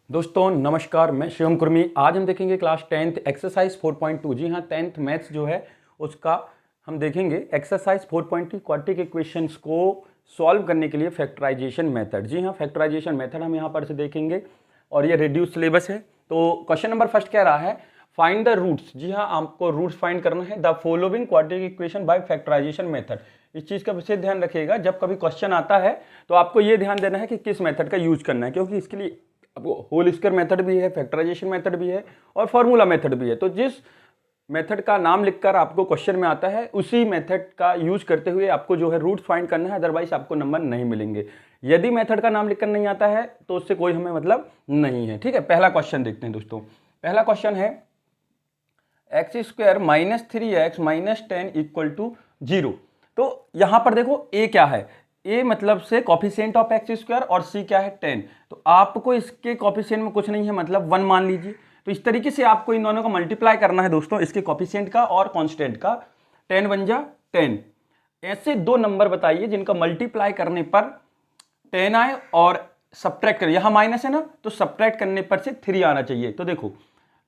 दोस्तों नमस्कार, मैं शिवम कुर्मी। आज हम देखेंगे क्लास 10th एक्सरसाइज 4.2। जी हाँ, 10th मैथ्स जो है उसका हम देखेंगे एक्सरसाइज 4.2 क्वाड्रेटिक इक्वेशंस को सॉल्व करने के लिए फैक्टराइजेशन मेथड। जी हाँ, फैक्टराइजेशन मेथड हम यहाँ पर से देखेंगे और ये रिड्यूस सिलेबस है। तो क्वेश्चन नंबर फर्स्ट कह रहा है फाइंड द रूट्स। जी हाँ, आपको रूट्स फाइंड करना है the following quadratic equation by factorization method. इस चीज़ का विशेष ध्यान रखिएगा, जब कभी क्वेश्चन आता है तो आपको ये ध्यान देना है कि किस मेथड का यूज करना है, क्योंकि इसके लिए होल स्क्वायर मेथड भी है, फैक्टराइजेशन मेथड भी है और फॉर्मूला मेथड भी है। तो जिस मेथड का नाम लिखकर आपको क्वेश्चन में आता है उसी मेथड का यूज करते हुए आपको जो है रूट फाइंड करना है, अदरवाइज आपको नंबर नहीं मिलेंगे। यदि मेथड का नाम लिखकर नहीं आता है तो उससे कोई हमें मतलब नहीं है। ठीक है, पहला क्वेश्चन देखते हैं दोस्तों। पहला क्वेश्चन है एक्स स्क्वायर -3x - 10 = 0। तो यहां पर देखो ए क्या है, ए मतलब से कॉफिशिएंट ऑफ एक्स स्क्वायर और सी क्या है 10। तो आपको इसके कॉफिशिएंट में कुछ नहीं है, मतलब 1 मान लीजिए। तो इस तरीके से आपको इन दोनों का मल्टीप्लाई करना है दोस्तों, इसके कॉफिशिएंट का और कांस्टेंट का। 10 बन जा 10। ऐसे दो नंबर बताइए जिनका मल्टीप्लाई करने पर 10 आए और सब्ट्रैक्ट करें, यहां माइनस है ना, तो सब्ट्रैक्ट करने पर से 3 आना चाहिए। तो देखो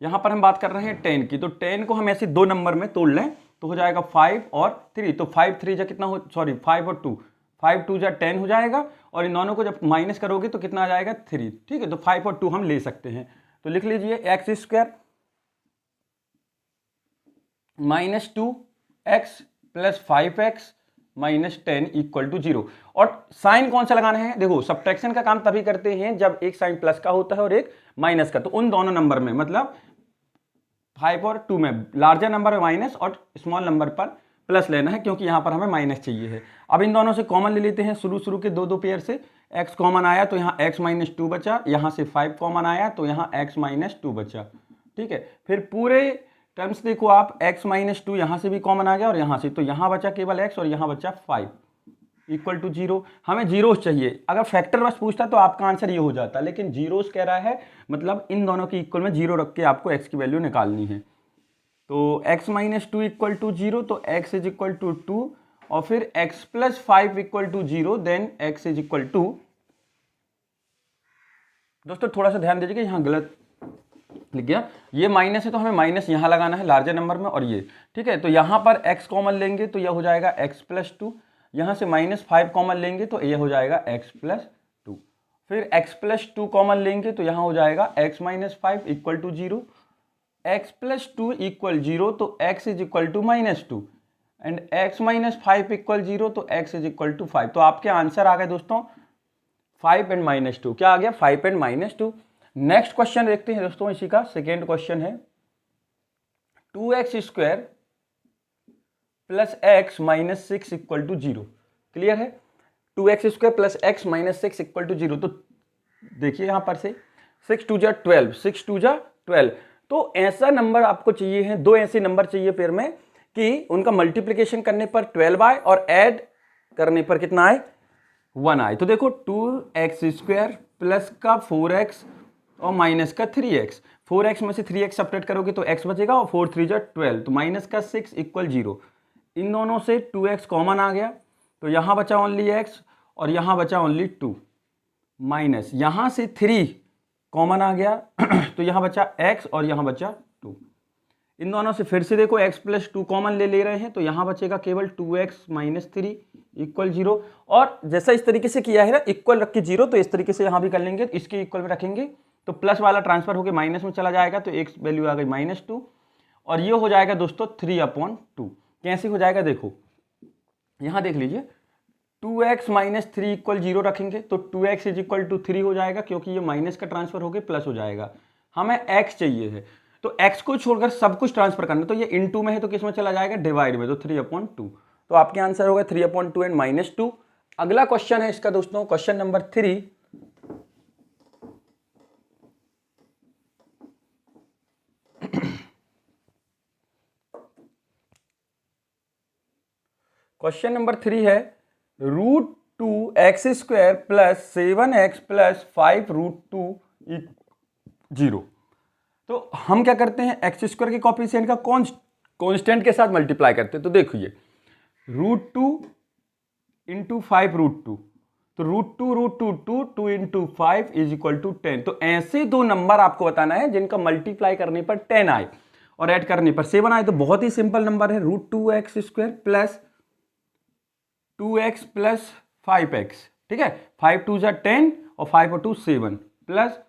यहां पर हम बात कर रहे हैं 10 की, तो 10 को हम ऐसे दो नंबर में तोड़ लें तो हो जाएगा 5 और 3। तो 5 3 जा कितना हो, सॉरी 5 और 2, 5 2 जा 10 हो जाएगा और इन दोनों को जब माइनस करोगे तो कितना आ जाएगा 3। ठीक है, तो 5 और 2 हम ले सकते हैं। तो लिख लीजिए एक्स स्क्वायर -2x + 5x - 10 = 0। और साइन कौन सा लगाना है, देखो सब्ट्रैक्शन का काम तभी करते हैं जब एक साइन प्लस का होता है और एक माइनस का। तो उन दोनों नंबर में मतलब 5 और 2 में लार्जर नंबर में माइनस और स्मॉल नंबर पर प्लस लेना है, क्योंकि यहां पर हमें माइनस चाहिए है। अब इन दोनों से कॉमन ले लेते हैं, शुरू के दो पेयर से। x कॉमन आया तो यहाँ x - 2 बचा, यहां से 5 कॉमन आया तो यहाँ x - 2 बचा। ठीक है, फिर पूरे टर्म्स देखो आप, x - 2 यहां से भी कॉमन आ गया और यहां से, तो यहां बचा केवल x और यहां बचा 5 = 0। हमें जीरोस चाहिए। अगर फैक्टर बस पूछता तो आपका आंसर ये हो जाता, लेकिन जीरोस कह रहा है, मतलब इन दोनों की इक्वल में जीरो रख के आपको x की वैल्यू निकालनी है। तो x - 2 = 0, तो x = 2 और फिर x + 5 = 0, देन x = दोस्तों थोड़ा सा ध्यान दीजिएगा, यहाँ गलत लिख गया, ये माइनस है तो हमें माइनस यहाँ लगाना है लार्जर नंबर में और ये। ठीक है, तो यहाँ पर x कॉमन लेंगे तो यह हो जाएगा x + 2, यहाँ से -5 कॉमन लेंगे तो यह हो जाएगा x + 2, फिर x + 2 कॉमन लेंगे तो यहाँ हो जाएगा x - 5 = 0, x + 2 = 0, तो x = -2 एंड x - 5 = 0, तो x = 5। तो आपके आंसर आ गए दोस्तों 5 एंड -2। क्या आ गया, 5 एंड -2। नेक्स्ट क्वेश्चन देखते हैं दोस्तों, इसी का सेकेंड क्वेश्चन है 2x² + x - 6 = 0। क्लियर है, 2x² + x - 6 = 0। तो देखिए यहां पर से 6 2 जा 12, 6 2 जा 12। तो ऐसा नंबर आपको चाहिए है, दो ऐसे नंबर चाहिए पेयर में कि उनका मल्टीप्लिकेशन करने पर 12 आए और ऐड करने पर कितना आए, 1 आए। तो देखो 2x² प्लस का 4x और माइनस का 3x, 4x में से 3x सब्ट्रैक्ट करोगे तो x बचेगा और 4 3 जा 12, तो माइनस का 6 = 0। इन दोनों से 2x कॉमन आ गया तो यहां बचा ओनली x और यहां बचा ओनली 2, माइनस यहां से 3 कॉमन आ गया तो यहां बचा x और यहां बचा 2। इन दोनों से फिर से देखो x + 2 कॉमन ले रहे हैं तो यहां बचेगा केवल 2x - 3 = 0। और जैसा इस तरीके से किया है ना, इक्वल रख के 0, तो इस तरीके से यहां भी कर लेंगे, इसके इक्वल में रखेंगे तो प्लस वाला ट्रांसफर होकर माइनस में चला जाएगा, तो x वैल्यू आ गई -2 और ये हो जाएगा दोस्तों 3/2। कैसे हो जाएगा देखो, यहां देख लीजिए 2x - 3 = 0 रखेंगे तो 2x = 3 हो जाएगा, क्योंकि ये माइनस का ट्रांसफर होकर प्लस हो जाएगा। हमें x चाहिए है तो x को छोड़कर सब कुछ ट्रांसफर करना, तो ये इनटू में है तो किस में चला जाएगा, डिवाइड में, तो 3/2। तो आपके आंसर होगा 3/2 एंड -2। अगला क्वेश्चन है इसका दोस्तों, क्वेश्चन नंबर 3। क्वेश्चन नंबर 3 है √2x² + 7x + 5 √2 = 0। तो हम क्या करते हैं, x² के कॉफिशिएंट का कांस्टेंट के साथ मल्टीप्लाई करते हैं। तो देखिए √2 × 5 √2, तो √2 2 इंटू 5 इज इक्वल टू 10। तो ऐसे दो नंबर आपको बताना है जिनका मल्टीप्लाई करने पर 10 आए और ऐड करने पर 7 आए। तो बहुत ही सिंपल नंबर है, √2x² plus 2x plus 5x, ठीक है। 5 2 जा 10 और 5 और 2 7 प्लस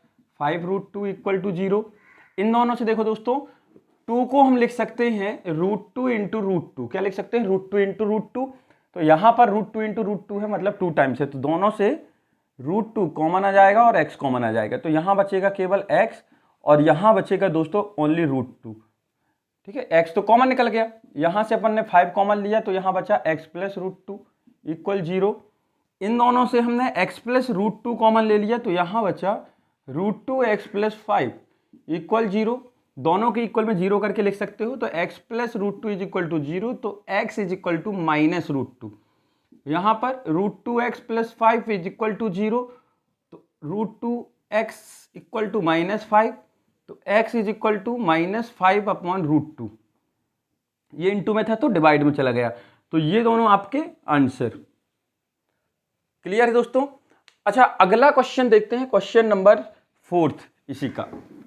5√2 इक्वल टू 0। इन दोनों से देखो दोस्तों, 2 को हम लिख सकते हैं √2 इंटू √2। क्या लिख सकते हैं? √2 इंटू √2। तो यहां पर √2 इंटू √2 है, मतलब 2 टाइम्स है, तो दोनों से √2 कॉमन आ जाएगा और x कॉमन आ जाएगा। तो यहां बचेगा केवल x और यहां बचेगा दोस्तों ओनली √2, ठीक है। x तो कॉमन निकल गया, यहां से अपन ने 5 कॉमन लिया तो यहां बचा x प्लस √2 इक्वल 0। इन दोनों से हमने x प्लस √2 कॉमन ले लिया तो यहां बचा √2x प्लस 5 इक्वल 0। दोनों के इक्वल में 0 करके लिख सकते हो। तो x plus √2 is equal to 0, तो x is equal to minus √2। यहां पर √2x plus 5 is equal to 0, तो √2x इक्वल टू माइनस 5, तो x is equal to minus 5 upon √2। ये इंटू में था तो डिवाइड में चला गया। तो ये दोनों आपके आंसर। क्लियर है दोस्तों? अच्छा, अगला क्वेश्चन देखते हैं, क्वेश्चन नंबर 4 इसी का।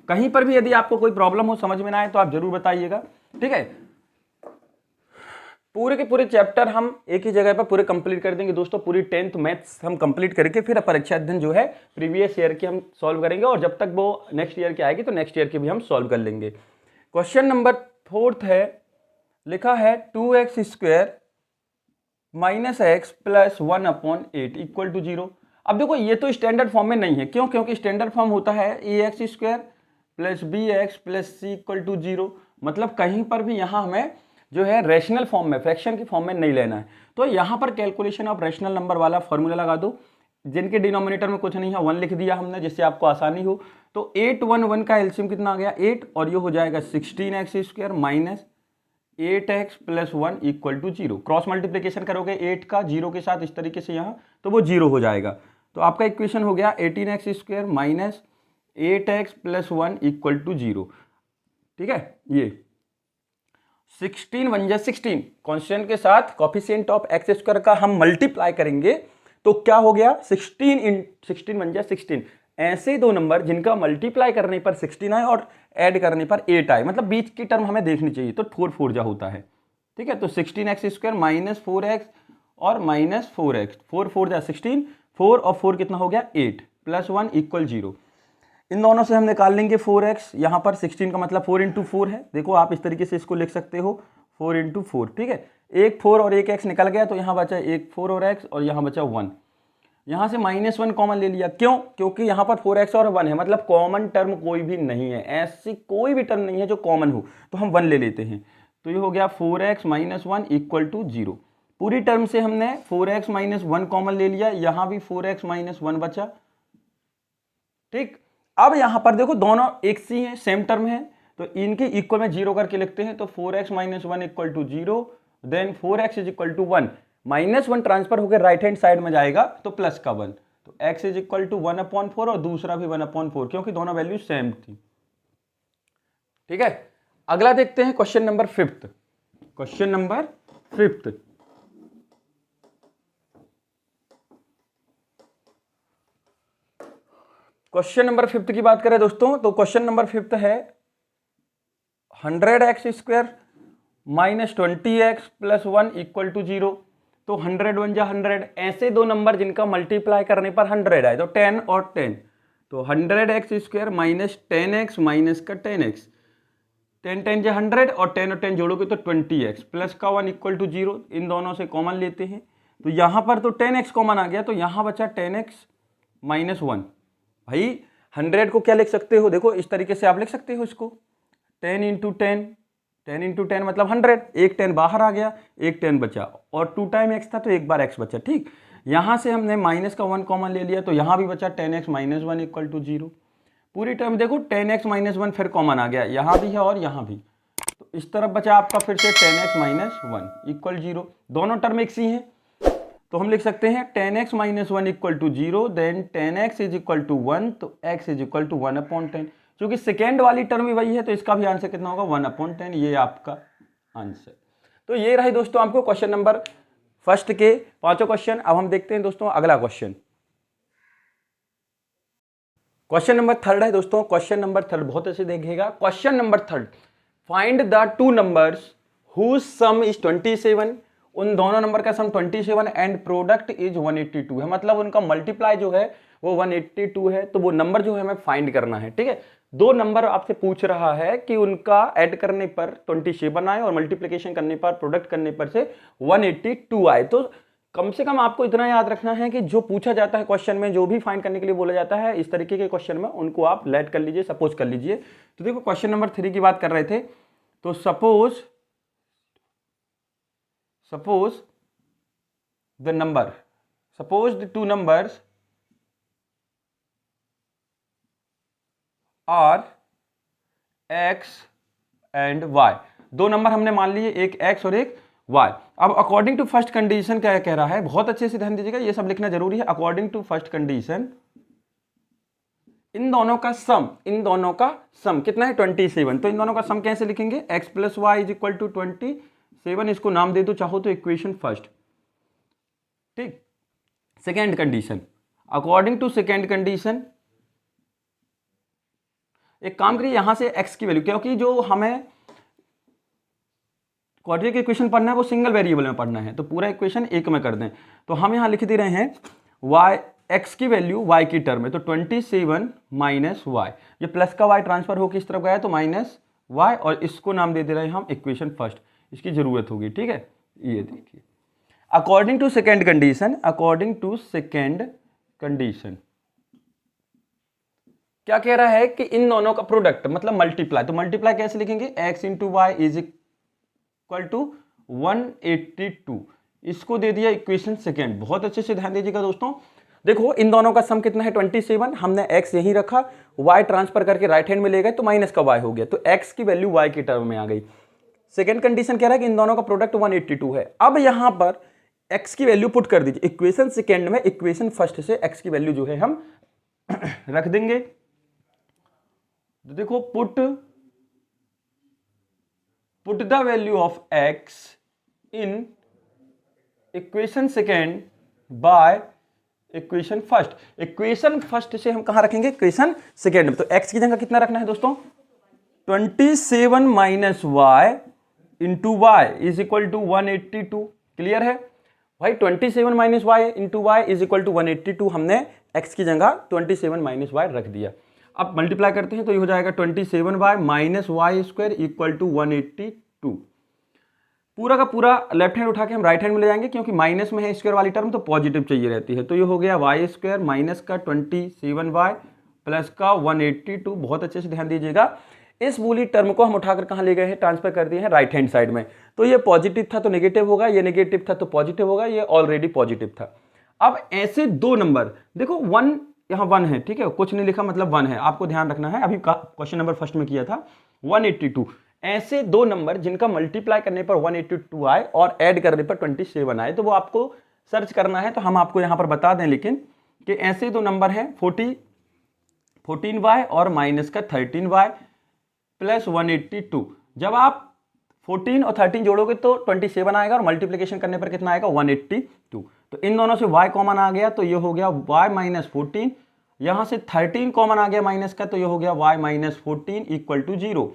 कहीं पर भी यदि आपको कोई प्रॉब्लम हो, समझ में ना आए तो आप जरूर बताइएगा, ठीक है। पूरे के पूरे चैप्टर हम एक ही जगह पर पूरे कंप्लीट कर देंगे दोस्तों। पूरी 10th मैथ्स हम कंप्लीट करके फिर परीक्षा अध्ययन जो है प्रीवियस ईयर की हम सॉल्व करेंगे, और जब तक वो नेक्स्ट ईयर की आएगी तो नेक्स्ट ईयर की भी हम सॉल्व कर लेंगे। क्वेश्चन नंबर 4 है, लिखा है 2x² minus x plus 1 upon 8 equal to 0। अब देखो ये तो स्टैंडर्ड फॉर्म में नहीं है, क्यों? क्योंकि स्टैंडर्ड फॉर्म होता है ax² plus bx plus c equal to 0। मतलब कहीं पर भी यहाँ हमें जो है रैशनल फॉर्म में, फ्रैक्शन की फॉर्म में नहीं लेना है। तो यहाँ पर कैलकुलेशन ऑफ रैशनल नंबर वाला फॉर्मूला लगा दो। जिनके डिनोमिनेटर में कुछ नहीं है 1 लिख दिया हमने, जिससे आपको आसानी हो। तो 8 1 1 का एलसीएम कितना आ गया? 8, और ये हो जाएगा 16x² minus 8x plus 1 equal to 0। Cross multiplication करोगे 8 का 0 के साथ इस तरीके से यहाँ, तो वो 0 हो जाएगा। तो आपका इक्वेशन हो गया 18x² minus 8x plus 1 equal to 0, ठीक है। ये 16 1 जा 16 कॉन्स्टेंट के साथ कोफिशिएंट ऑफ x² का हम मल्टीप्लाई करेंगे तो क्या हो गया? 16 1 जा 16। ऐसे दो नंबर जिनका मल्टीप्लाई करने पर 16 आए और ऐड करने पर 8 आए, मतलब बीच की टर्म हमें देखनी चाहिए, तो 4 4 जा होता है, ठीक है। तो 16x² माइनस 4x और माइनस 4x, 4 4 जा 16, 4 और 4 कितना हो गया? 8 प्लस 1 इक्वल 0। इन दोनों से हम निकाल लेंगे 4x। यहाँ पर 16 का मतलब 4 इंटू 4 है। देखो आप इस तरीके से इसको लिख सकते हो 4 इंटू 4, ठीक है। एक 4 और एक x निकल गया, तो यहाँ बचा एक 4 और x और यहाँ बचा 1। यहाँ से -1 कॉमन ले लिया, क्यों? क्योंकि यहाँ पर 4x और 1 है, मतलब कॉमन टर्म कोई भी नहीं है, ऐसी कोई भी टर्म नहीं है जो कॉमन हो, तो हम 1 ले लेते हैं। तो ये हो गया 4x माइनस 1 इक्वल टू 0। पूरी टर्म से हमने 4x माइनस 1 कॉमन ले लिया, यहाँ भी 4x माइनस 1 बचा, ठीक। अब यहाँ पर देखो दोनों एक सी हैं, सेम टर्म है, तो इनके इक्वल में 0 करके लिखते हैं। तो 4x minus 1 equal to 0, then 4x is equal to 1, -1 transfer होकर राइट हैंड साइड में जाएगा तो प्लस का 1, तो x इज इक्वल टू 1/4 और दूसरा भी 1/4, क्योंकि दोनों वैल्यू सेम थी, ठीक है। अगला देखते हैं question number 5। Question number 5, question number 5 की बात करें दोस्तों, तो क्वेश्चन नंबर 5 है 100x² minus 20x plus 1 equal to 0। तो 100 1 जा 100, ऐसे दो नंबर जिनका मल्टीप्लाई करने पर 100 आए, तो 10 और 10, तो 100x² माइनस 10x माइनस का 10x, 10 10 जा 100 और 10 और 10 जोड़ोगे तो 20x प्लस का 1 इक्वल टू 0। इन दोनों से कॉमन लेते हैं, तो यहाँ पर तो 10x कॉमन आ गया, तो यहाँ बचा 10x माइनस 1। भाई 100 को क्या लिख सकते हो? देखो इस तरीके से आप लिख सकते हो इसको, 10 इंटू 10, 10 इंटू 10 मतलब 100। एक 10 बाहर आ गया, एक 10 बचा, और 2 टाइम x था तो एक बार x बचा, ठीक। यहाँ से हमने माइनस का 1 कॉमन ले लिया, तो यहाँ भी बचा 10x माइनस 1 इक्वल टू 0। पूरी टर्म देखो 10x माइनस 1 फिर कॉमन आ गया, यहाँ भी है और यहाँ भी, तो इस तरफ बचा आपका फिर से 10x माइनस 1 इक्वल 0। दोनों टर्म एक सी हैं, तो हम लिख सकते हैं 10x minus 1 equal to 0, then 10x is equal to 1, तो x इज इक्वल टू 1/10। क्योंकि सेकेंड वाली टर्म भी वही है, तो इसका भी आंसर कितना होगा? 1/10। ये आपका आंसर। तो ये रहे दोस्तों आपको क्वेश्चन नंबर 1 के 5 क्वेश्चन। अब हम देखते हैं दोस्तों अगला क्वेश्चन। क्वेश्चन नंबर थर्ड है दोस्तों, क्वेश्चन नंबर थर्ड बहुत अच्छे देखिएगा। Question number third, find the two numbers whose sum is 27, उन दोनों नंबर का सम 27 एंड प्रोडक्ट इज 182 है, मतलब उनका मल्टीप्लाई जो है वो 182 है। तो वो नंबर जो है हमें फाइंड करना है, ठीक है। दो नंबर आपसे पूछ रहा है कि उनका ऐड करने पर 27 आए और मल्टीप्लिकेशन करने पर, प्रोडक्ट करने पर से 182 आए। तो कम से कम आपको इतना याद रखना है कि जो पूछा जाता है क्वेश्चन में, जो भी फाइंड करने के लिए बोला जाता है इस तरीके के क्वेश्चन में, उनको आप लेट कर लीजिए, सपोज कर लीजिए। तो देखो क्वेश्चन नंबर 3 की बात कर रहे थे, तो suppose the two numbers are x and y, दो नंबर हमने मान लिए, एक x और एक y। अब अकॉर्डिंग टू फर्स्ट कंडीशन क्या कह रहा है, बहुत अच्छे से ध्यान दीजिएगा, ये सब लिखना जरूरी है। अकॉर्डिंग टू फर्स्ट कंडीशन इन दोनों का सम कितना है 27, तो इन दोनों का सम कैसे लिखेंगे, x प्लस वाई इज इक्वल टू 27, इसको नाम दे दो चाहो तो इक्वेशन फर्स्ट, ठीक। Second condition, according to second condition एक काम करिए, यहां से x की वैल्यू, क्योंकि जो हमें क्वाड्रेटिक इक्वेशन पढ़ना है वो सिंगल वेरिएबल में पढ़ना है, तो पूरा इक्वेशन एक में कर दें। तो हम यहां लिख दे रहे हैं y, x की वैल्यू y की टर्म में, तो 27 माइनस वाई, ये प्लस का y ट्रांसफर होकर इस तरफ गया तो माइनस y, और इसको नाम दे दे रहे हैं हम इक्वेशन फर्स्ट, इसकी जरूरत होगी, ठीक है। ये देखिए अकॉर्डिंग टू सेकेंड कंडीशन क्या कह रहा है कि इन दोनों का प्रोडक्ट मतलब मल्टीप्लाई, तो मल्टीप्लाई कैसे लिखेंगे, x into y is equal to 182, इसको दे दिया इक्वेशन सेकेंड। बहुत अच्छे से ध्यान दीजिएगा दोस्तों, देखो इन दोनों का सम कितना है 27, हमने x यहीं रखा, y ट्रांसफर करके राइट हैंड में ले गए तो माइनस का y हो गया, तो x की वैल्यू y की टर्म में आ गई। सेकेंड कंडीशन कह रहा है कि इन दोनों का प्रोडक्ट 182 है। अब यहां पर x की वैल्यू पुट कर दीजिए इक्वेशन सेकेंड में, इक्वेशन फर्स्ट से x की वैल्यू जो है हम रख देंगे। तो देखो put the value of x in equation second by equation first, equation first से हम कहां रखेंगे, इक्वेशन सेकेंड में। तो x की जगह कितना रखना है दोस्तों, 27 minus y into y is equal to 182, clear है भाई। 27 minus y into y is equal to 182, हमने x की जगह 27 माइनस वाई रख दिया। अब मल्टीप्लाई करते हैं तो ये हो जाएगा 27 y minus y square equal to 182। पूरा का पूरा लेफ्ट हैंड उठा के हम राइट हैंड में ले जाएंगे, क्योंकि माइनस में है स्क्वायर वाली टर्म तो पॉजिटिव चाहिए रहती है। तो ये हो गया वाई स्क्वायर माइनस का 27 वाई प्लस का 182। बहुत अच्छे से ध्यान दीजिएगा, इस पूरी टर्म को हम उठाकर कहाँ ले गए हैं, ट्रांसफर कर दिए हैं राइट हैंड साइड में। तो ये पॉजिटिव था तो नेगेटिव होगा, ये नेगेटिव था तो पॉजिटिव होगा, ये ऑलरेडी पॉजिटिव था। अब ऐसे दो नंबर, देखो 1 यहाँ 1 है, ठीक है, कुछ नहीं लिखा मतलब 1 है, आपको ध्यान रखना है, अभी क्वेश्चन नंबर फर्स्ट में किया था 182। ऐसे दो नंबर जिनका मल्टीप्लाई करने पर 182 आए और ऐड करने पर 27 आए, तो वो आपको सर्च करना है। तो हम आपको यहां पर बता दें लेकिन कि ऐसे दो नंबर हैं 14y और माइनस का 13y प्लस 182। जब आप 14 और 13 जोड़ोगे तो 27 आएगा और मल्टीप्लिकेशन करने पर कितना आएगा 182। तो इन दोनों से y कॉमन आ गया तो ये हो गया y माइनस 14, यहां से 13 कॉमन आ गया माइनस का तो ये हो गया y माइनस 14 इक्वल टू 0।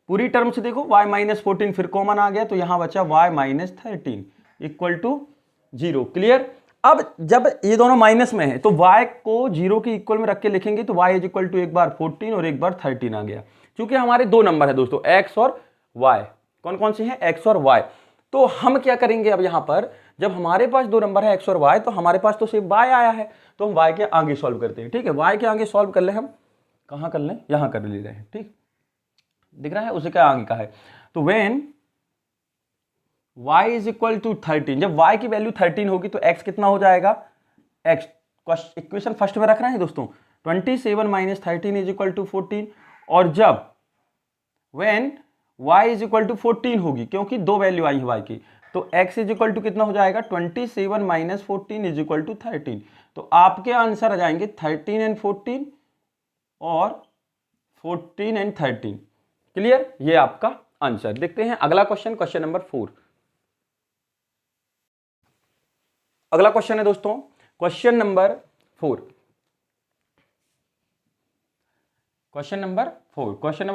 पूरी टर्म से देखो y माइनस 14 फिर कॉमन आ गया तो यहां बचा y minus 13 equal to 0, clear. अब जब ये दोनों माइनस में है तो y को 0 के इक्वल में रख के लिखेंगे तो y इज इक्वल टू एक बार 14 और एक बार 13 आ गया। क्योंकि हमारे दो नंबर है दोस्तों x और y, कौन कौन से हैं, x और y। तो हम क्या करेंगे, अब यहां पर जब हमारे पास दो नंबर है x और y, तो हमारे पास तो सिर्फ y आया है, तो हम y के आगे सॉल्व करते हैं, ठीक है। y के आगे सॉल्व कर ले, हम कहां कर लें, यहां कर ले रहे हैं, ठीक दिख रहा है, उसी का आगे का है। तो when y is equal to 13, जब y की वैल्यू 13 होगी तो x कितना हो जाएगा, x इक्वेशन फर्स्ट में रख रहे हैं दोस्तों, 27 माइनस 13 इज इक्वल टू 14। और जब when y is equal to 14 होगी, क्योंकि दो वैल्यू आई है y की, तो x इज इक्वल टू कितना हो जाएगा 27 माइनस 14 इज इक्वल टू 13। तो आपके आंसर आ जाएंगे 13 एंड 14 और 14 एंड 13, क्लियर, ये आपका आंसर। देखते हैं अगला क्वेश्चन, क्वेश्चन नंबर 4। अगला क्वेश्चन है दोस्तों क्वेश्चन नंबर 4। क्वेश्चन नंबर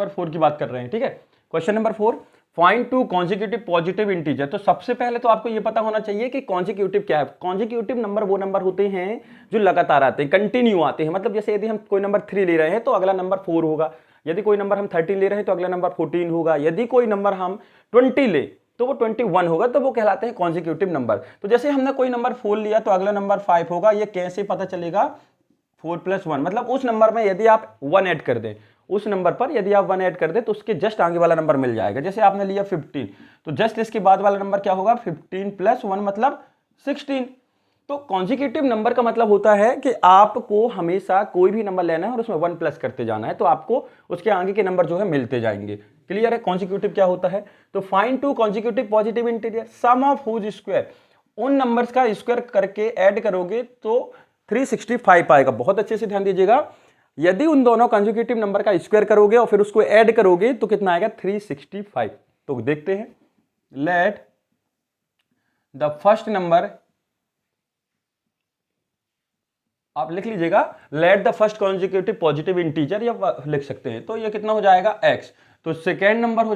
4 की बात कर रहे हैं, ठीक है। Question number 4, find two consecutive positive integer. तो सबसे पहले तो आपको ये पता होना चाहिए कि कॉन्जिक्यूटिव क्या है। कॉन्जिक्यूटिव नंबर वो नंबर होते हैं जो लगातार आते हैं, कंटिन्यू आते हैं। मतलब जैसे यदि हम कोई नंबर 3 ले रहे हैं तो अगला नंबर 4 होगा, यदि कोई नंबर हम 13 ले रहे हैं तो अगला नंबर 14 होगा, यदि कोई नंबर हम 20 ले तो वो 21 होगा, तो वो कहलाते हैं कॉन्जिक्यूटिव नंबर। तो जैसे हमने कोई नंबर 4 लिया तो अगला नंबर 5 होगा। ये कैसे पता चलेगा? 4 + 1, मतलब उस नंबर में यदि आप 1 ऐड कर दें, उस नंबर पर यदि आप 1 ऐड कर दें तो उसके जस्ट आगे वाला नंबर मिल जाएगा। जैसे आपने लिया 15, तो जस्ट इसके बाद वाला नंबर क्या होगा? 15 + 1 मतलब 16। तो कॉन्जिक्यूटिव नंबर का मतलब होता है कि आपको हमेशा कोई भी नंबर लेना है और उसमें 1 प्लस करते जाना है, तो आपको उसके आगे के नंबर जो है मिलते जाएंगे। क्लियर है कॉन्जिक्यूटिव क्या होता है? तो find two consecutive positive integer, sum of whose square, उन नंबर्स का स्क्वायर करके ऐड करोगे तो 365 आएगा। बहुत अच्छे से ध्यान दीजिएगा, यदि उन दोनों कॉन्जिक्यूटिव नंबर का स्क्वायर करोगे और फिर उसको ऐड करोगे तो कितना आएगा? 365। तो देखते हैं, लेट द फर्स्ट नंबर, आप लिख लीजिएगा let the first consecutive positive integer, या लिख सकते हैं। तो ये कितना हो जाएगा? x। तो सेकेंड नंबर हो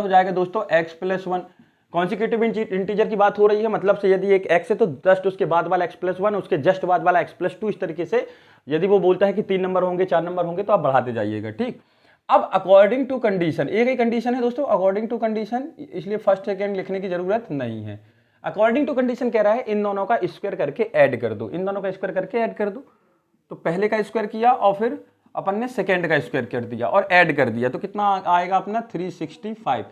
जाएगा, दोस्तों x + 1। कॉन्जिक्यूटिव इंटीजर की बात हो रही है, मतलब से यदि एक x है तो जस्ट उसके बाद वाला x + 1, उसके जस्ट बाद वाला x + 2, इस तरीके से। यदि वो बोलता है कि 3 नंबर होंगे, 4 नंबर होंगे, तो आप बढ़ाते जाइएगा, ठीक। अब अकॉर्डिंग टू कंडीशन, एक ही कंडीशन है दोस्तों, अकॉर्डिंग टू कंडीशन, इसलिए फर्स्ट सेकेंड लिखने की जरूरत नहीं है। अकॉर्डिंग टू कंडीशन कह रहा है इन दोनों का स्क्वायर करके ऐड कर दो, इन दोनों का स्क्वायर करके ऐड कर दो। तो पहले का स्क्वायर किया और फिर अपन ने सेकेंड का स्क्वायर कर दिया और ऐड कर दिया, तो कितना आएगा अपना? 365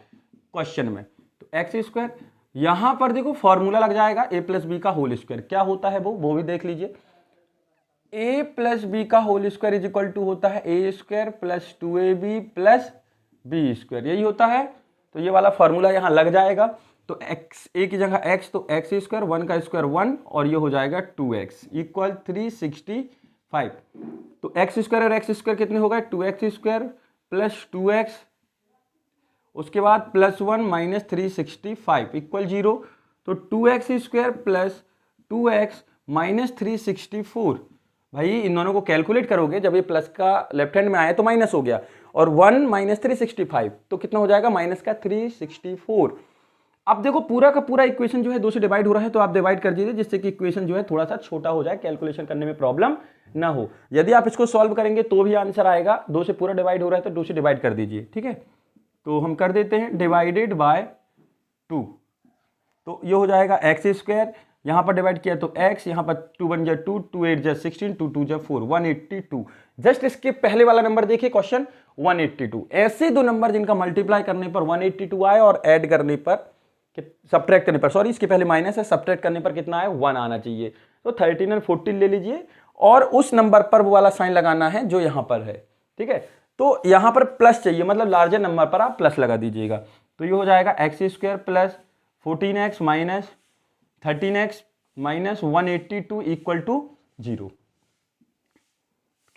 क्वेश्चन में। तो x², यहां पर देखो फॉर्मूला लग जाएगा a + b का होल स्क्वायर। क्या होता है वो भी देख लीजिए। a + b का whole square is equal to होता है a² + 2ab + b², यही होता है। तो ये वाला फॉर्मूला यहां लग जाएगा। तो x, a की जगह x, तो x², 1 का स्क्वायर 1 और ये हो जाएगा 2x = 365। तो x² और x² कितने हो गए? 2x² + 2x, उसके बाद +1 - 365 = 0। तो 2x² + 2x - 364, भाई इन दोनों को कैलकुलेट करोगे, जब ये प्लस का लेफ्ट हैंड में आया तो माइनस हो गया, और 1 - 365 तो कितना हो जाएगा? -364। अब देखो पूरा का पूरा इक्वेशन जो है 2 से डिवाइड हो रहा है, तो आप डिवाइड कर दीजिए जिससे कि इक्वेशन जो है थोड़ा सा छोटा हो जाए, कैलकुलेशन करने में प्रॉब्लम ना हो। यदि आप इसको सॉल्व करेंगे तो भी आंसर आएगा। 2 से पूरा डिवाइड हो रहा है तो 2 से डिवाइड कर दीजिए, ठीक है। तो हम कर देते हैं डिवाइडेड बाय 2, तो ये हो जाएगा x², यहां पर डिवाइड किया तो x, यहां पर 2 × 1 = 2, 2 × 8 = 16, 2 × 2 = 4, 182। जस्ट इसके पहले वाला नंबर देखिए, क्वेश्चन 182। ऐसे दो नंबर जिनका मल्टीप्लाई करने पर 182 आए और ऐड करने पर, सब्ट्रैक्ट करने पर, सॉरी इसके पहले माइनस है, सब्ट्रैक्ट करने पर कितना है? 1 आना चाहिए। तो 13 और 14 ले लीजिए और उस नंबर पर वो वाला साइन लगाना है जो यहां पर है, ठीक है। तो यहां पर प्लस चाहिए, मतलब लार्जर नंबर पर आप प्लस लगा दीजिएगा। तो ये हो जाएगा x² + 14x - 13x - 182 = 0।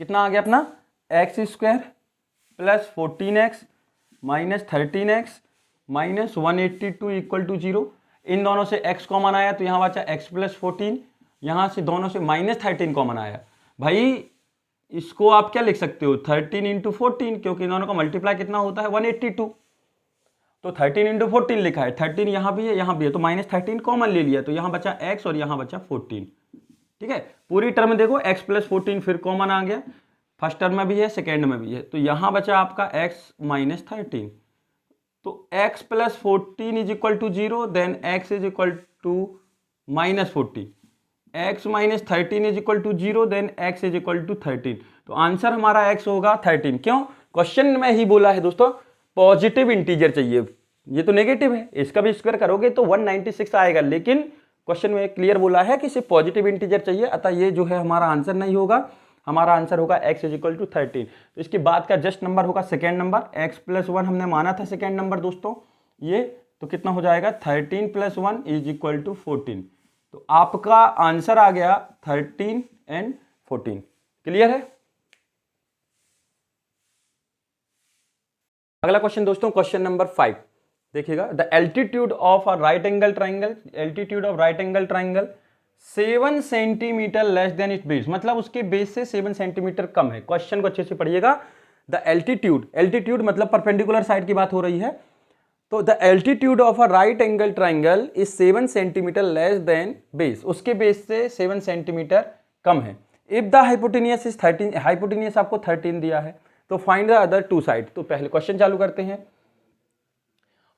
कितना आ गया अपना? x² + 14x - 13x - 182 = 0। इन दोनों से x कॉमन आया तो यहां बचा x + 14, यहां से दोनों से -13 कॉमन आया। भाई इसको आप क्या लिख सकते हो? 13 × 14, क्योंकि इन दोनों का मल्टीप्लाई कितना होता है? 182। तो 13 × 14 लिखा है, 13 यहां भी है यहां भी है, तो -13 कॉमन ले लिया, तो यहां बचा x और यहां बचा 14, ठीक है। पूरी टर्म देखो x + 14 फिर कॉमन आ गया, फर्स्ट टर्म में भी है, सेकेंड में भी है, तो यहां बचा आपका x - 13। तो x + 14 = 0, then x = -14, x - 13 = 0, then x = 13। तो आंसर हमारा x होगा 13। क्यों? क्वेश्चन में ही बोला है दोस्तों पॉजिटिव इंटीजर चाहिए, ये तो नेगेटिव है, इसका भी स्क्वायर करोगे तो 196 आएगा, लेकिन क्वेश्चन में क्लियर बोला है कि सिर्फ पॉजिटिव इंटीजर चाहिए, अतः ये जो है हमारा आंसर नहीं होगा। हमारा आंसर होगा x = 13। तो इसके बाद का जस्ट नंबर होगा सेकेंड नंबर, x + 1 हमने माना था सेकेंड नंबर दोस्तों ये, तो कितना हो जाएगा? 13 + 1 = 14। तो आपका आंसर आ गया 13 और 14। क्लियर है? अगला क्वेश्चन दोस्तों, क्वेश्चन नंबर 5 देखिएगा। The altitude of a right angle triangle, altitude of right angle triangle 7 centimetre less then it base, मतलब उसके बेस से 7 सेंटीमीटर कम है। क्वेश्चन को अच्छे से पढ़िएगा। द एल्टीट्यूड, एल्टीट्यूड मतलब परपेंडिकुलर साइड की बात हो रही है, तो the altitude of a right angle triangle is 7 centimetre less than base, उसके बेस से 7 सेंटीमीटर कम है। If the hypotenuse is 13, hypotenuse आपको 13 दिया है, तो find the other two side. तो पहले क्वेश्चन चालू करते हैं।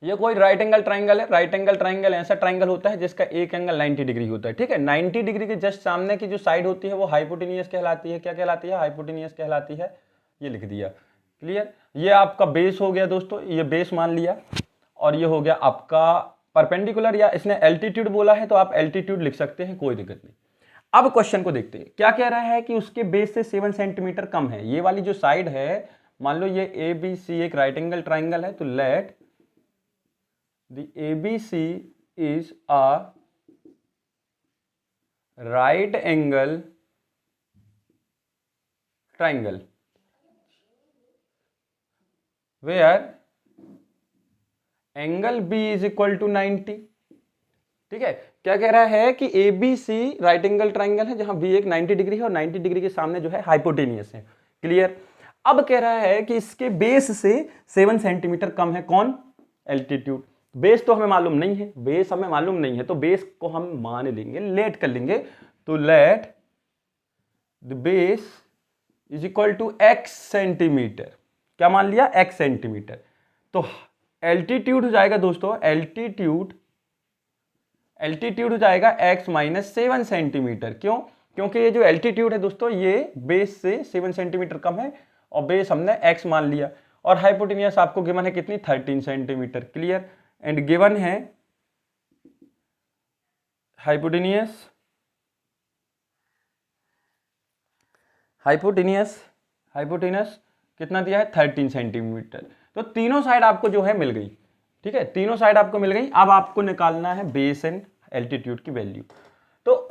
ये कोई राइट एंगल ट्राइंगल है। राइट एंगल ट्राइंगल ऐसा ट्राइंगल होता है जिसका एक एंगल 90 डिग्री होता है, ठीक है। 90 डिग्री के जस्ट सामने की जो साइड होती है वो हाइपोटेनियस कहलाती है। क्या कहलाती है? हाइपोटेनियस कहलाती है। ये लिख दिया, क्लियर। ये आपका बेस हो गया दोस्तों, ये बेस मान लिया, और ये हो गया आपका परपेंडिकुलर, या इसने एल्टीट्यूड बोला है तो आप एल्टीट्यूड लिख सकते हैं, कोई दिक्कत नहीं। अब क्वेश्चन को देखते हैं। क्या कह रहा है कि उसके बेस से 7 सेंटीमीटर कम है। ये वाली जो साइड है, मान लो ये ABC एक राइट एंगल ट्राइंगल है, तो let the ABC is a right angle triangle where angle B is equal to 90, ठीक है। क्या कह रहा है कि ABC राइट एंगल ट्राइंगल है जहां B एक 90 डिग्री है और 90 डिग्री के सामने जो है हाइपोटेनियस है, क्लियर। अब कह रहा है कि इसके बेस से 7 सेंटीमीटर कम है। कौन? एल्टीट्यूड। बेस तो हमें मालूम नहीं है, बेस हमें मालूम नहीं है, तो बेस को हम मान लेंगे, लेट कर लेंगे। तो let the base is equal to x centimetre. क्या मान लिया? x centimetre. तो एल्टीट्यूड हो जाएगा दोस्तों, एल्टीट्यूड हो जाएगा x माइनस 7 सेंटीमीटर। क्यों? क्योंकि ये जो एल्टीट्यूड है दोस्तों ये बेस से 7 सेंटीमीटर कम है, और बेस हमने x मान लिया, और हाइपोटेनियस आपको गिवन है कितनी? 13 सेंटीमीटर, क्लियर। एंड गिवन है हाइपोटेनियस कितना दिया है? 13 सेंटीमीटर। तो तीनों साइड आपको जो है मिल गई, ठीक है, तीनों साइड आपको मिल गई। अब आपको निकालना है बेस एंड एल्टीट्यूड की वैल्यू। तो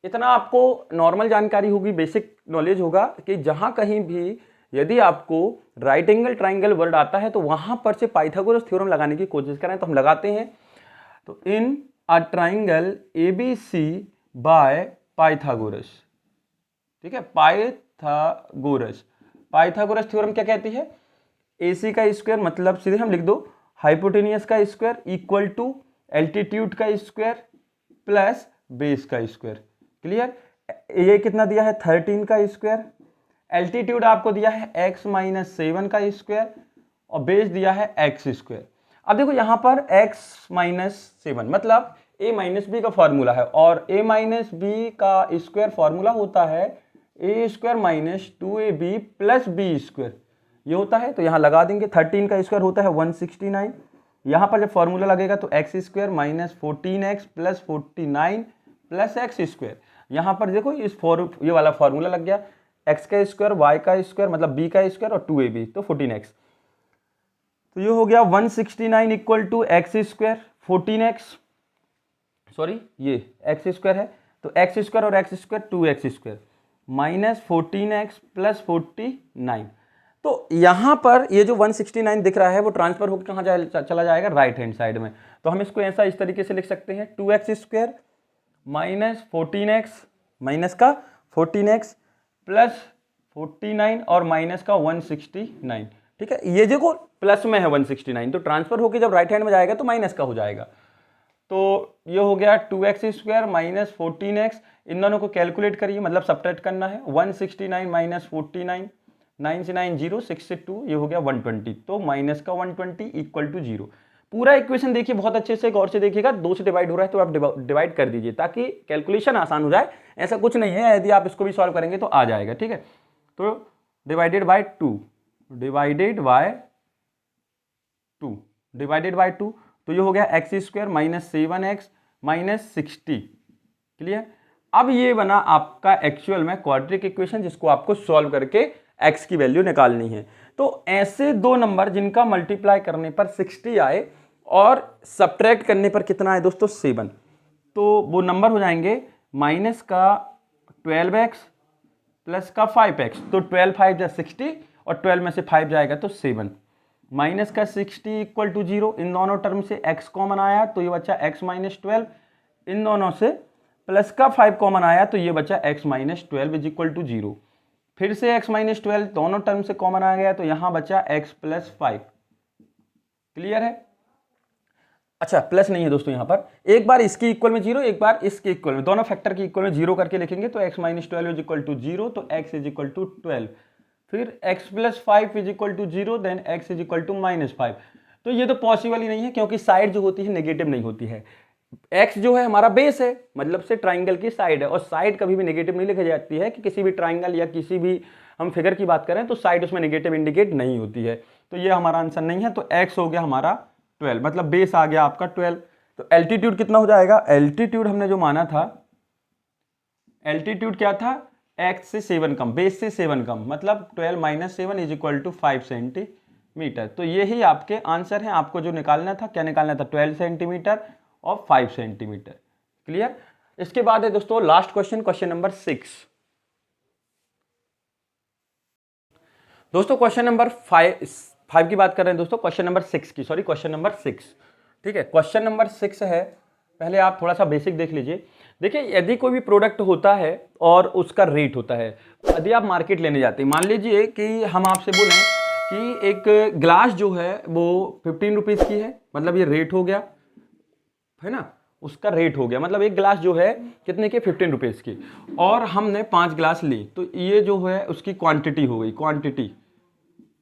इतना आपको नॉर्मल जानकारी होगी, बेसिक नॉलेज होगा कि जहां कहीं भी यदि आपको राइट एंगल ट्राइंगल वर्ड आता है तो वहां पर से पाइथागोरस थ्योरम लगाने की कोशिश करें। तो हम लगाते हैं। तो in a triangle ABC by Pythagoras, ठीक है, पाइथागोरस थ्योरम क्या कहती है? AC का स्क्वायर, मतलब सीधे हम लिख दो हाइपोटेनियस का स्क्वायर इक्वल टू एल्टीट्यूड का स्क्वायर प्लस बेस का स्क्वायर, क्लियर। ये कितना दिया है? 13 का स्क्वायर। एल्टीट्यूड आपको दिया है x माइनस 7 का स्क्वायर, और बेस दिया है x स्क्वायर। अब देखो यहां पर x माइनस 7 मतलब a माइनस बी का फॉर्मूला है, और a माइनस बी का स्क्वायर फॉर्मूला होता है a square minus 2ab plus b square, ये होता है। तो यहां लगा देंगे। 13 का स्क्वायर होता है 169। यहां पर जब फॉर्मूला लगेगा तो x square minus 14x plus 49 plus x square. यहां पर देखो ये वाला फॉर्मूला लग गया, x का स्क्वायर y का स्क्वायर मतलब b का स्क्वायर और 2ab, तो 14x। तो ये हो गया 169 equal to x square 14x, sorry ये x स्क्वायर है, तो x स्क्वायर और x square 2x square minus 14x plus 49। तो यहां पर ये जो 169 दिख रहा है वो ट्रांसफर होकर कहाँ चला जाएगा? राइट हैंड साइड में। तो हम इसको ऐसा इस तरीके से लिख सकते हैं 2x square minus 14x minus का 14x प्लस 49 और माइनस का 169, ठीक है। ये देखो प्लस में है 169, तो ट्रांसफर होकर जब राइट हैंड में जाएगा तो माइनस का हो जाएगा। तो ये हो गया 2x स्क्वायर माइनस 14x। इन दोनों को कैलकुलेट करिए, मतलब सब्ट्रैक्ट करना है। 169 माइनस 49, 9 से 9 0, 6 से 2, ये हो गया 120। तो माइनस का 120 इक्वल टू 0। पूरा इक्वेशन देखिए बहुत अच्छे से, गौर से देखिएगा। 2 से डिवाइड हो रहा है तो आप डिवाइड कर दीजिए ताकि कैलकुलेशन आसान हो जाए। ऐसा कुछ नहीं है, यदि आप इसको भी सॉल्व करेंगे तो आ जाएगा, ठीक है। तो डिवाइडेड बाय 2 तो ये हो गया x square minus 7x minus 60, clear. अब ये बना आपका एक्चुअल में क्वाड्रेटिक इक्वेशन, जिसको आपको सॉल्व करके x की वैल्यू निकालनी है। तो ऐसे दो नंबर जिनका मल्टीप्लाई करने पर 60 आए और सब्ट्रैक्ट करने पर कितना आए दोस्तों? 7, तो वो नंबर हो जाएंगे माइनस का 12x प्लस का 5x। तो 12 5 जा 60 और 12 में से 5 जाएगा तो 7, माइनस का 60 इक्वल टू 0। इन दोनों टर्म से x कॉमन आया तो ये बच्चा x माइनस 12। इन दोनों से प्लस का 5 कॉमन आया तो ये बचा x minus 12 is equal to 0। फिर से x माइनस 12 दोनों टर्म से कॉमन आ गया तो यहां बचा x प्लस 5। क्लियर है? अच्छा प्लस नहीं है दोस्तों, यहां पर एक बार इसकी इक्वल में 0, एक बार इसके इक्वल में, दोनों फैक्टर की इक्वल में 0 करके लिखेंगे तो x minus 12 is equal to 0, तो x इज इक्वल टू 12। फिर x plus 5 is equal to 0, then x is equal to minus 5। तो ये तो पॉसिबल ही नहीं है क्योंकि साइड जो होती है नेगेटिव नहीं होती है। x जो है हमारा बेस है, मतलब से ट्राइंगल की साइड है, और साइड कभी भी नेगेटिव नहीं लिखी जाती है कि किसी भी ट्राइंगल या किसी भी हम फिगर की बात करें तो साइड उसमें नेगेटिव इंडिकेट नहीं होती है। तो ये हमारा आंसर नहीं है। तो x हो गया हमारा 12, मतलब बेस आ गया आपका 12। तो एल्टीट्यूड कितना हो जाएगा? एल्टीट्यूड हमने जो माना था, एल्टीट्यूड क्या था? x से 7 कम, बेस से 7 कम, मतलब 12 minus 7 is equal to 5 centimetre. तो यही आपके आंसर हैं। आपको जो निकालना था, क्या निकालना था? 12 सेंटीमीटर और 5 सेंटीमीटर। क्लियर? इसके बाद है दोस्तों लास्ट क्वेश्चन, क्वेश्चन नंबर 6। दोस्तों क्वेश्चन नंबर 5 की बात कर रहे हैं दोस्तों, क्वेश्चन नंबर 6 की, सॉरी क्वेश्चन नंबर 6। ठीक है, क्वेश्चन नंबर 6 है। पहले आप थोड़ा सा बेसिक देख लीजिए। देखिए, यदि कोई भी प्रोडक्ट होता है और उसका रेट होता है, यदि आप मार्केट लेने जाते हैं, मान लीजिए कि हम आपसे बोलें कि एक ग्लास जो है वो 15 रुपीज़ की है, मतलब ये रेट हो गया है ना, उसका रेट हो गया, मतलब एक गिलास जो है कितने के? 15 रुपीज़ की, और हमने 5 गिलास ली, तो ये जो है उसकी क्वांटिटी हो गई, क्वांटिटी।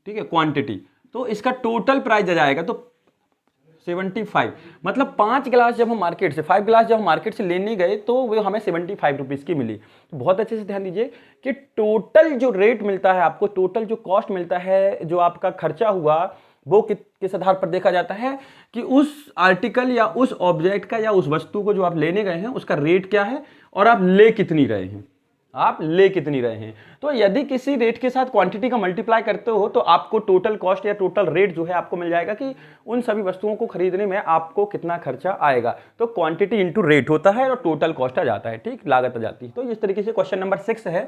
ठीक है, क्वांटिटी। तो इसका टोटल प्राइस आ जाएगा तो 75, मतलब 5 गिलास जब हम मार्केट से, 5 गिलास जब हम मार्केट से लेने गए तो वो हमें 75 रुपीज़ की मिली। तो बहुत अच्छे से ध्यान दीजिए कि टोटल जो रेट मिलता है आपको, टोटल जो कॉस्ट मिलता है, जो आपका खर्चा हुआ, वो किस आधार पर देखा जाता है कि उस आर्टिकल या उस ऑब्जेक्ट का या उस वस्तु को जो आप लेने गए हैं उसका रेट क्या है और आप ले कितनी रहे हैं, आप ले कितनी रहे हैं। तो यदि किसी रेट के साथ क्वांटिटी का मल्टीप्लाई करते हो तो आपको टोटल कॉस्ट या टोटल रेट जो है आपको मिल जाएगा कि उन सभी वस्तुओं को खरीदने में आपको कितना खर्चा आएगा। तो क्वांटिटी इंटू रेट होता है और टोटल कॉस्ट आ जाता है, ठीक, लागत आ जाती है। तो इस तरीके से क्वेश्चन नंबर 6 है,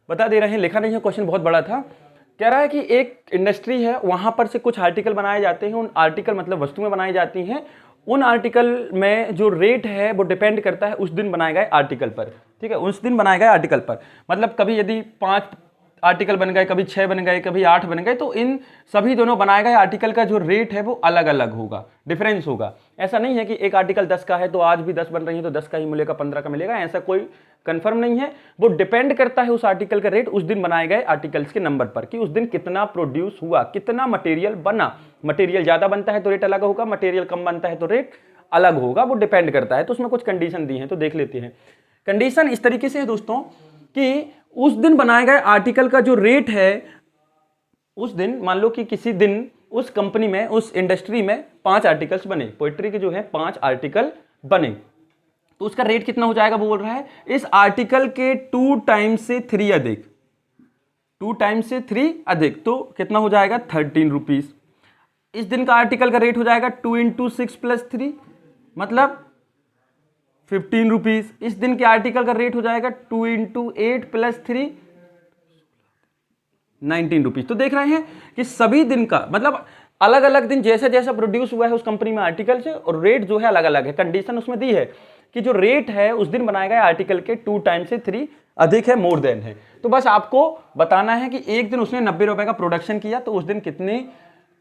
बता दे रहे हैं, लिखा नहीं है, क्वेश्चन बहुत बड़ा था। कह रहा है कि एक इंडस्ट्री है, वहां पर से कुछ आर्टिकल बनाए जाते हैं, उन आर्टिकल मतलब वस्तुएं बनाई जाती हैं, उन आर्टिकल में जो रेट है वो डिपेंड करता है उस दिन बनाए गए आर्टिकल पर। ठीक है, उस दिन बनाए गए आर्टिकल पर, मतलब कभी यदि 5 आर्टिकल बन गए, कभी 6 बन गए, कभी 8 बन गए, तो इन सभी दोनों बनाए गए आर्टिकल का जो रेट है वो अलग अलग होगा, डिफरेंस होगा। ऐसा नहीं है कि एक आर्टिकल 10 का है तो आज भी 10 बन रही है तो 10 का ही मिलेगा, 15 का मिलेगा, ऐसा कोई कंफर्म नहीं है। वो डिपेंड करता है उस आर्टिकल का रेट उस दिन बनाए गए आर्टिकल्स के नंबर पर, कि उस दिन कितना प्रोड्यूस हुआ, कितना मटेरियल बना। मटेरियल ज्यादा बनता है तो रेट अलग होगा, मटेरियल कम बनता है तो रेट अलग होगा, वो डिपेंड करता है। तो उसमें कुछ कंडीशन दी हैं, तो देख लेते हैं। कंडीशन इस तरीके से है दोस्तों कि उस दिन बनाए गए आर्टिकल का जो रेट है, उस दिन मान लो कि किसी दिन उस कंपनी में, उस इंडस्ट्री में 5 आर्टिकल्स बने, पोएट्री के जो है 5 आर्टिकल बने, तो उसका रेट कितना हो जाएगा? वो बोल रहा है इस आर्टिकल के 2 टाइम्स से 3 अधिक, 2 टाइम्स से 3 अधिक, तो कितना हो जाएगा? 13 रुपीज। इस दिन का आर्टिकल का रेट हो जाएगा 2 इंटू 6 प्लस 3, मतलब 15 रुपीज। इस दिन के आर्टिकल का रेट हो जाएगा 2 इंटू 8 प्लस 3, 19 रुपीज। तो देख रहे हैं कि सभी दिन का मतलब अलग अलग दिन जैसे जैसा प्रोड्यूस हुआ है उस कंपनी में आर्टिकल से, और रेट जो है अलग अलग है। कंडीशन उसमें दी है कि जो रेट है उस दिन बनाए गए आर्टिकल के 2 टाइम्स से 3 अधिक है, मोर देन है। तो बस आपको बताना है कि एक दिन उसने 90 रुपए का प्रोडक्शन किया तो उस दिन कितने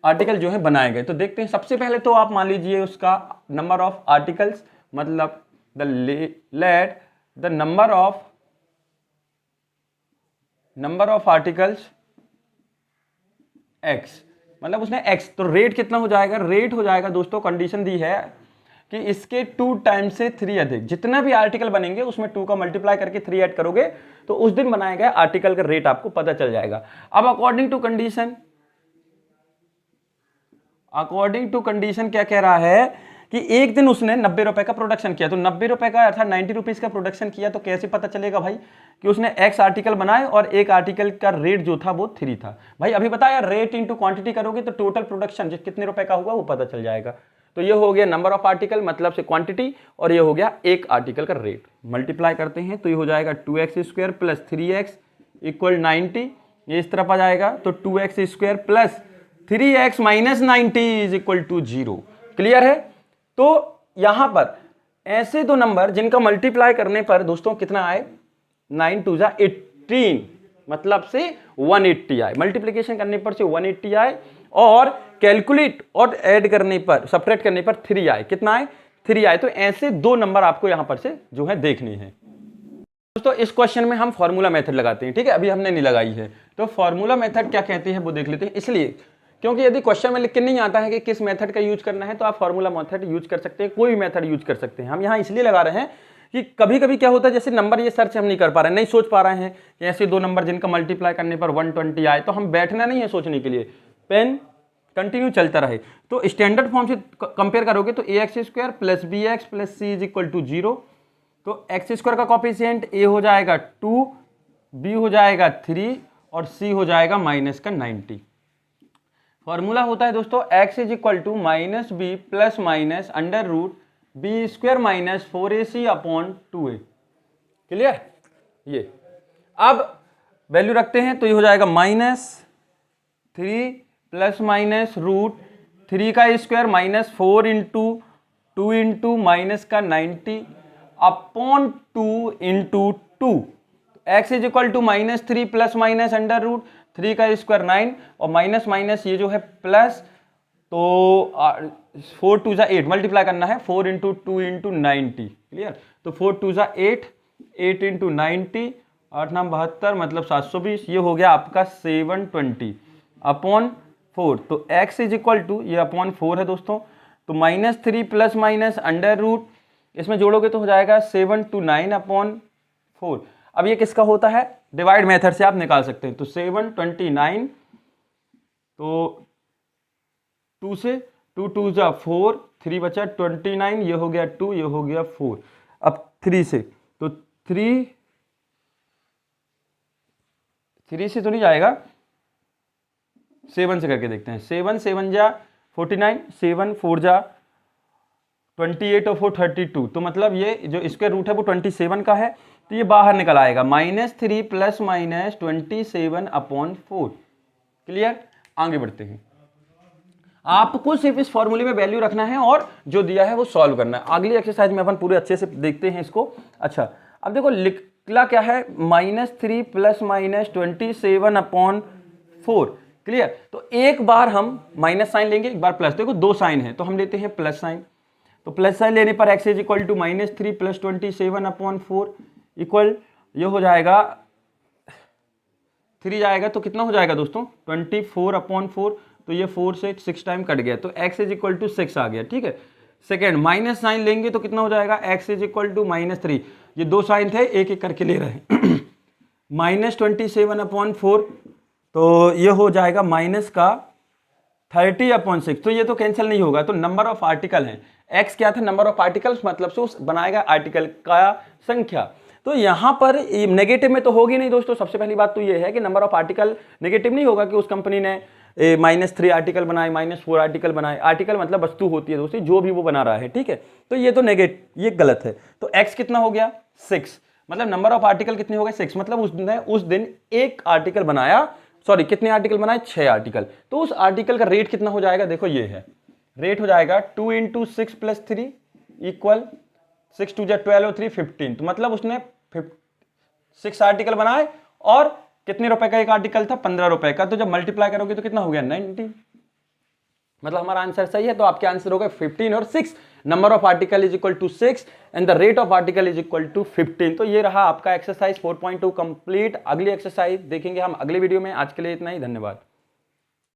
आर्टिकल जो है बनाए गए। तो देखते हैं, सबसे पहले तो आप मान लीजिए उसका नंबर ऑफ आर्टिकल्स, मतलब let the number of articles x, मतलब उसने x, तो रेट कितना हो जाएगा? रेट हो जाएगा दोस्तों, कंडीशन दी है कि इसके 2 टाइम्स से 3 अधिक, जितना भी आर्टिकल बनेंगे उसमें 2 का मल्टीप्लाई करके 3 ऐड करोगे तो उस दिन बनाए गए आर्टिकल का रेट आपको पता चल जाएगा। अब अकॉर्डिंग टू कंडीशन क्या कह रहा है कि एक दिन उसने 90 रुपए का प्रोडक्शन किया, तो 90 रुपए का अर्थात 90 रुपीज का प्रोडक्शन किया, तो कैसे पता चलेगा भाई कि उसने x आर्टिकल बनाए और एक आर्टिकल का रेट जो था वो 3 था। भाई अभी बताया, रेट इंटू क्वांटिटी करोगे तो टोटल प्रोडक्शन कितने रुपए का हुआ वो पता चल जाएगा। तो ये हो गया नंबर ऑफ आर्टिकल मतलब से क्वांटिटी, और ये हो गया एक आर्टिकल का रेट। मल्टीप्लाई करते हैं तो ये हो जाएगा 2x² प्लस 3x इक्वल 90, ये इस तरफ आ जाएगा, तो 2x² plus 3x minus 90 is equal to 0। Clear है? तो यहां पर ऐसे दो नंबर जिनका मल्टीप्लाई करने पर दोस्तों कितना आए, 9 2 जा 18, मतलब से 180 आए, मल्टीप्लीकेशन करने पर से 180 आए, और कैलकुलेट और ऐड करने पर, सब्ट्रैक्ट करने पर 3 आए, कितना आए, 3 आए। तो ऐसे दो नंबर आपको यहां पर से जो है देखने हैं दोस्तों। इस क्वेश्चन में हम फॉर्मूला मेथड लगाते हैं, ठीक है, अभी हमने नहीं लगाई है। तो फॉर्मूला मेथड क्या कहते हैं वो देख लेते हैं, इसलिए क्योंकि यदि क्वेश्चन में लिख के नहीं आता है कि किस मेथड का यूज करना है, तो आप फॉर्मूला मेथड यूज कर सकते हैं, कोई भी मेथड यूज कर सकते हैं। हम यहाँ इसलिए लगा रहे हैं कि कभी कभी क्या होता है, जैसे नंबर ये सर्च हम नहीं कर पा रहे हैं, नहीं सोच पा रहे हैं कि ऐसे दो नंबर जिनका मल्टीप्लाई करने पर 120 आए, तो हम बैठना नहीं है सोचने के लिए, पेन कंटिन्यू चलता रहे। तो स्टैंडर्ड फॉर्म से कंपेयर करोगे तो ax² plus bx plus c is equal to 0। तो x² का कॉफिशिएंट a हो जाएगा 2, b हो जाएगा 3 और c हो जाएगा माइनस का 90। फॉर्मूला होता है दोस्तों x is equal to minus b plus minus under root b square minus 4ac upon 2a। Clear, ये अब वैल्यू रखते हैं तो ये हो जाएगा -3 प्लस माइनस रूट 3 का square minus 4 into 2 into minus का 90 upon 2 into 2। X is equal to -3 plus minus under root 3 का स्क्वायर 9 और माइनस माइनस ये जो है प्लस, तो 4 2 जा 8 मल्टीप्लाई करना है, 4 इंटू 2 इंटू 90। क्लियर, तो 4 2 जा 8, 8 इंटू 90, 8 9 72 मतलब 720। ये हो गया आपका 720 अपॉन 4। तो x इज इक्वल टू, ये अपॉन 4 है दोस्तों, तो -3 प्लस माइनस अंडर रूट, इसमें जोड़ोगे तो हो जाएगा 729 अपॉन 4। अब ये किसका होता है, डिवाइड मेथड से आप निकाल सकते हैं। तो 729, तो 2 से 2 2 जा 4, 3 बचा 29, ये हो गया 2, ये हो गया 4। अब 3 से, तो 3 से तो नहीं जाएगा, 7 से करके देखते हैं। 7 7 जा 49, 7 4 जा 28 और 4 32, तो मतलब ये जो स्क्वायर रूट है वो 27 का है, तो ये बाहर निकल आएगा -3 प्लस माइनस 27 अपॉन 4। क्लियर, आगे बढ़ते हैं। आपको सिर्फ इस फॉर्मूले में वैल्यू रखना है और जो दिया है वो सॉल्व करना है। अगली एक्सरसाइज में अपन पूरे अच्छे से देखते हैं इसको। अच्छा, अब देखो लिखला क्या है, -3 प्लस माइनस 27 अपॉन 4। क्लियर, तो एक बार हम माइनस साइन लेंगे, एक बार प्लस। देखो दो साइन है तो हम लेते हैं प्लस साइन। तो प्लस साइन लेने पर x is equal to -3 plus 27 upon 4 equal, ये हो जाएगा 3 जाएगा तो कितना हो जाएगा दोस्तों, 24 अपॉन 4। तो ये 4 से 6 टाइम कट गया, तो x इज इक्वल टू 6 आ गया। ठीक है, सेकेंड माइनस साइन लेंगे तो कितना हो जाएगा, x इज इक्वल टू -3। ये दो साइन थे, एक एक करके ले रहे हैं। -27 अपॉन 4, तो ये हो जाएगा माइनस का 30 अपॉन 6। तो ये तो कैंसिल नहीं होगा, तो नंबर ऑफ आर्टिकल है। x क्या था, नंबर ऑफ आर्टिकल्स, मतलब से उस बनाएगा आर्टिकल का संख्या। तो यहाँ पर नेगेटिव में तो होगी नहीं दोस्तों। सबसे पहली बात तो ये है कि नंबर ऑफ आर्टिकल नेगेटिव नहीं होगा कि उस कंपनी ने -3 आर्टिकल बनाए, -4 आर्टिकल बनाए। आर्टिकल मतलब वस्तु होती है दोस्तों, जो भी वो बना रहा है। ठीक है, तो ये तो नेगेटिव, ये गलत है। तो x कितना हो गया, 6, मतलब नंबर ऑफ आर्टिकल कितने हो गए, 6। मतलब उसने उस दिन एक आर्टिकल बनाया, सॉरी कितने आर्टिकल बनाए, 6 आर्टिकल। तो उस आर्टिकल का रेट कितना हो जाएगा, देखो ये है रेट हो जाएगा 2 इंटू 6 प्लस 3 इक्वल 6 2 जा 12 और 3 15। तो मतलब उसने 6 आर्टिकल बनाए और कितने रुपए का एक आर्टिकल था, 15 रुपए का। तो जब मल्टीप्लाई करोगे तो कितना हो गया, 90। मतलब हमारा आंसर सही है। तो आपके आंसर हो गए 15 और 6। Number of article is equal to 6 and the rate of article is equal to 15। तो ये रहा आपका एक्सरसाइज 4.2 कंप्लीट। अगली एक्सरसाइज देखेंगे हम अगले वीडियो में। आज के लिए इतना ही, धन्यवाद।